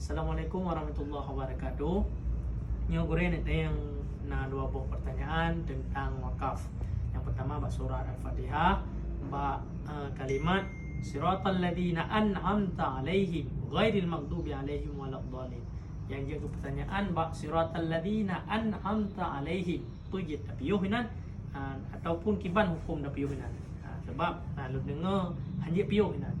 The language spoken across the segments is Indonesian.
Assalamualaikum warahmatullahi wabarakatuh. Nyogoren ada yang dua buah pertanyaan tentang wakaf. Yang pertama bak surat Al-Fatihah, bak kalimat siratal ladzina an'amta 'alaihim ghairil maghdubi 'alaihim waladdallin. Yang jaga pertanyaan bak siratal ladzina an'amta 'alaihim tu je tapiuhinan ataupun kiban hukum tapiuhinan. Sebab lu dengar hanya piuhinan.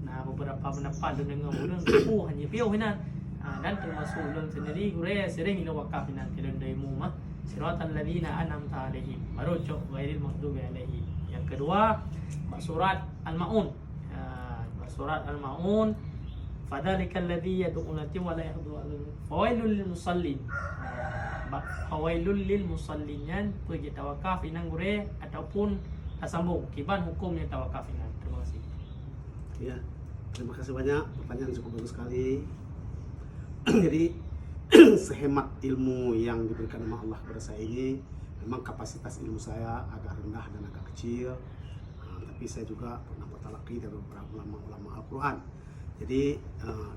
Beberapa pendapat lu dengar orang hanya piuhinan. Dan termasuk ulun sendiri gure sering ila wakaf nan tilun daimu mah siratal ladzina an'amta 'alaihim baru cok ghairil maghdubi 'alaihim. Yang kedua surat Al-Maun. Surat Al-Maun fadzalikal ladzi yad'una wa la yahduru fawailul lil musallin. Fawailul lil musallin yan tu kita wakaf inang gure ataupun sambung kiban hukumnya tawakaf inang. Terima kasih. Ya, terima kasih banyak, pertanyaan cukup bagus sekali. Jadi sehemat ilmu yang diberikan oleh Allah kepada saya ini, memang kapasitas ilmu saya agak rendah dan agak kecil, tapi saya juga pernah bertalaki dari beberapa ulama Al-Quran. Jadi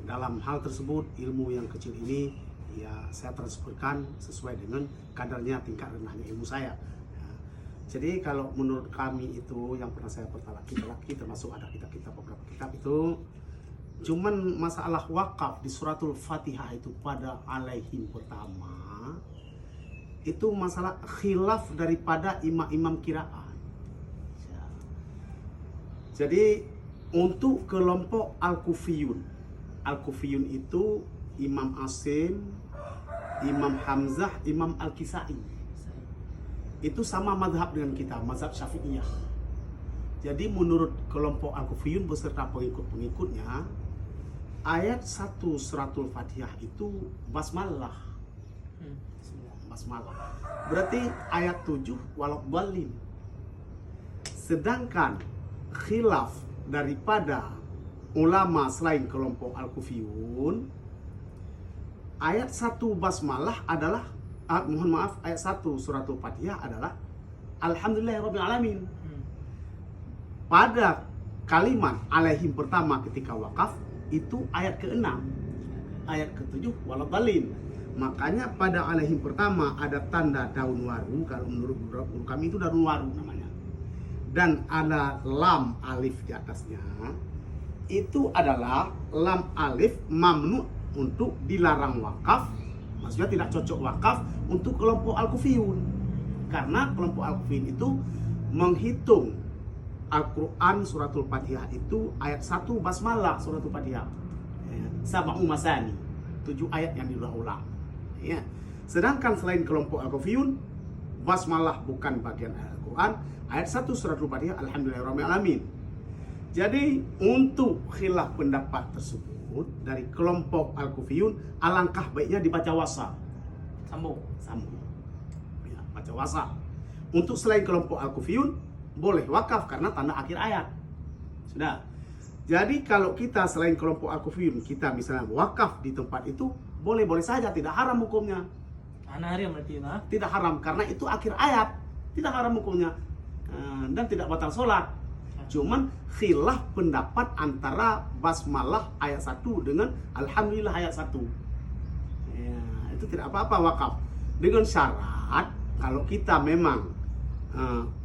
dalam hal tersebut ilmu yang kecil ini ya saya transferkan sesuai dengan kadarnya tingkat rendahnya ilmu saya. Jadi kalau menurut kami itu yang pernah saya bertalaki termasuk ada beberapa kitab itu, cuman masalah wakaf di suratul Fatihah itu pada alaihim pertama itu masalah khilaf daripada imam-imam qiraat. Jadi untuk kelompok Al-Kufiyun itu Imam Asim, Imam Hamzah, Imam Al-Kisai. Itu sama mazhab dengan kita, mazhab Syafi'iyah. Jadi menurut kelompok Al-Kufiyun beserta pengikut-pengikutnya, ayat 1 suratul Fatihah itu basmalah. Basmalah. Berarti ayat 7 waladdallin. Sedangkan khilaf daripada ulama selain kelompok Al-Kufiyun, ayat 1 basmalah adalah ayat 1 suratul Fatihah adalah alhamdulillahirabbil alamin. Pada kalimat alaihim pertama ketika wakaf itu ayat ke-6, ayat ke-7 waladdallin. Makanya pada alaihim pertama ada tanda daun waru, kalau menurut guru kami itu daun waru namanya. Dan ada lam alif di atasnya. Itu adalah lam alif mamnu untuk dilarang wakaf. Maksudnya tidak cocok wakaf untuk kelompok Al-Kufiyun. Karena kelompok Al-Kufiyun itu menghitung Al-Quran suratul Fatihah itu ayat 1 basmalah suratul Fatihah. Sab'u masani, 7 ayat yang diulang-ulang. Ya. Sedangkan selain kelompok Al-Kufiyun, basmalah bukan bagian Al-Quran, ayat 1 suratul Fatihah alhamdulillahirabbil alamin. Jadi untuk khilaf pendapat tersebut dari kelompok Al-Kufiyun, alangkah baiknya dibaca wasal. Sambung. Ya, baca wasal. Untuk selain kelompok Al-Kufiyun boleh wakaf karena tanda akhir ayat. Sudah. Jadi kalau kita selain kelompok Al-Kufiyun, kita misalnya wakaf di tempat itu, boleh-boleh saja, tidak haram hukumnya. Haram berarti lah. Tidak haram karena itu akhir ayat, tidak haram hukumnya. Dan tidak batal sholat. Cuman khilaf pendapat antara basmalah ayat 1 dengan alhamdulillah ayat 1. Ya, itu tidak apa-apa wakaf. Dengan syarat kalau kita memang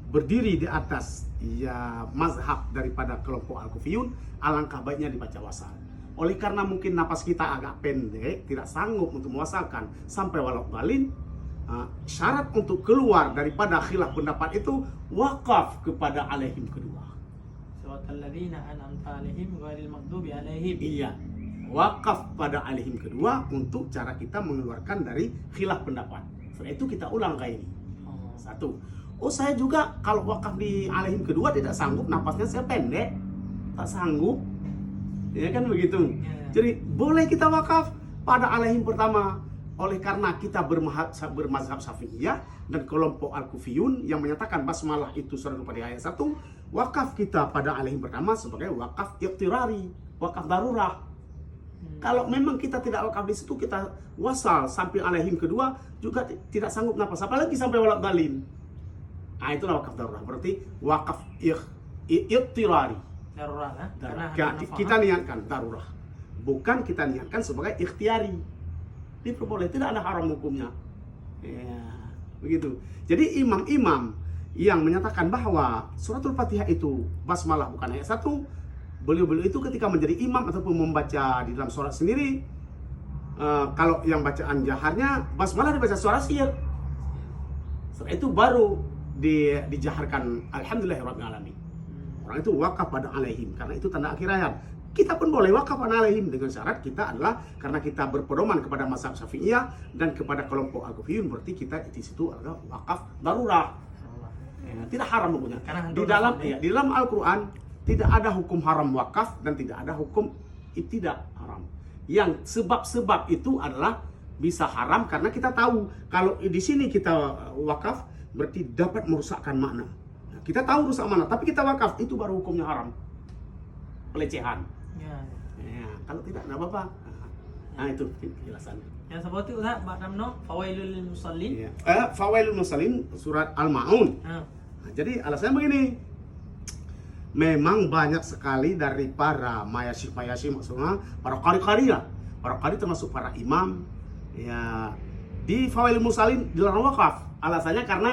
berdiri di atas ya mazhab daripada kelompok Al-Kufiyun, alangkah baiknya dibaca wasal. Oleh karena mungkin napas kita agak pendek, tidak sanggup untuk mewasalkan sampai waladdallin, syarat untuk keluar daripada khilaf pendapat itu wakaf kepada alaihim kedua. Siratal ladzina an'amta 'alaihim ghairil maghdubi 'alaihim. Iya, wakaf pada alaihim kedua untuk cara kita mengeluarkan dari khilaf pendapat. Setelah itu kita ulang kayak ini. Satu. Oh, saya juga kalau wakaf di alaihim kedua tidak sanggup, napasnya saya pendek, tak sanggup, ya kan begitu. Jadi boleh kita wakaf pada alaihim pertama. Oleh karena kita bermazhab Syafi'iyah dan kelompok Al-Kufiyun yang menyatakan basmalah itu suratul Fatihah ayat 1, wakaf kita pada alaihim pertama sebagai wakaf iqtirari, wakaf darurah. Kalau memang kita tidak wakaf di situ, kita wasal sampai alaihim kedua juga tidak sanggup napas, apalagi sampai waladdallin. Nah, itulah wakaf darurat. Berarti wakaf iqtirari. Darurat, Kita niatkan darurat. bukan kita niatkan sebagai ikhtiari. Diperboleh, tidak ada haram hukumnya. Ya, begitu. Jadi imam-imam yang menyatakan bahwa suratul Fatihah itu basmalah bukan ayat 1, beliau-beliau itu ketika menjadi imam ataupun membaca di dalam sholat sendiri, kalau yang bacaan jaharnya basmalah dibaca suara sir. Setelah itu baru dijaharkan alhamdulillahirrahmanirrahim. Orang itu wakaf pada alaihim, karena itu tanda akhir ayat. Kita pun boleh wakaf pada alaihim dengan syarat kita adalah karena kita berpedoman kepada mazhab Syafi'iyah dan kepada kelompok Al-Kufiyun, berarti kita di situ adalah wakaf darurat. Ya, tidak haram hukumnya. Di dalam Al-Qur'an tidak ada hukum haram wakaf dan tidak ada hukum tidak haram. Yang sebab-sebab itu adalah bisa haram karena kita tahu kalau di sini kita wakaf berarti dapat merusakkan makna. Nah, kita tahu rusak makna, tapi kita wakaf itu baru hukumnya haram. Pelecehan. Ya, kalau tidak apa-apa. Nah, itu penjelasannya. Yang seperti Ustaz Ba'damno fawailul lil musallin. Fawailul musallin surat Al-Maun. Nah, jadi alasannya begini. Memang banyak sekali dari para mayasih maksudnya para qari-qari lah. Para qari termasuk para imam ya di fawailul musallin dilarang wakaf. Alasannya karena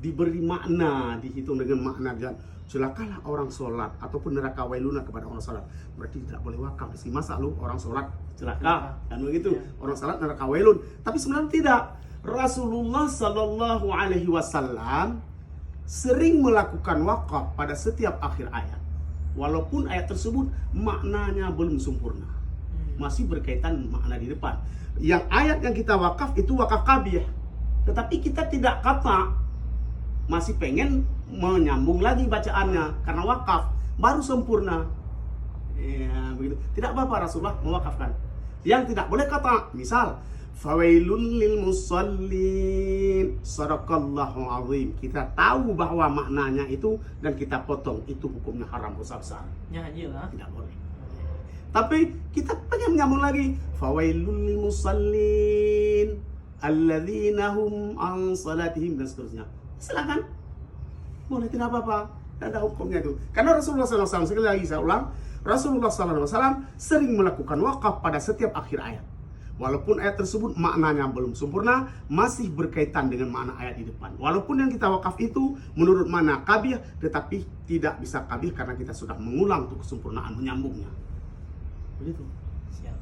diberi makna, dihitung dengan makna dan celakalah orang sholat ataupun neraka wailuna kepada orang sholat, berarti tidak boleh wakaf. Di masa lu orang sholat celaka dan begitu orang sholat neraka wailun, tapi sebenarnya tidak. Rasulullah Sallallahu Alaihi Wasallam sering melakukan wakaf pada setiap akhir ayat, walaupun ayat tersebut maknanya belum sempurna, masih berkaitan makna di depan. Yang ayat yang kita wakaf itu wakaf qabih, tetapi kita tidak kata masih pengen menyambung lagi bacaannya karena wakaf baru sempurna. Ya, begitu. Tidak apa-apa Rasulullah mewakafkan. Yang tidak boleh kata, misal fawailun lil musallin sadaqallahu azim. Kita tahu bahwa maknanya itu dan kita potong, itu hukumnya haram besar-besar. Ya, iyalah. Tidak boleh. Tapi kita pengen menyambung lagi fawailun lil musallin alladzina hum an salatihim dan seterusnya. Silakan, boleh, tidak apa-apa, tidak ada hukumnya itu. Karena Rasulullah SAW, sekali lagi saya ulang, Rasulullah SAW sering melakukan wakaf pada setiap akhir ayat, walaupun ayat tersebut maknanya belum sempurna, masih berkaitan dengan makna ayat di depan. Walaupun yang kita wakaf itu menurut makna qabih, tetapi tidak bisa qabih karena kita sudah mengulang untuk kesempurnaan menyambungnya. Begitu. Siap.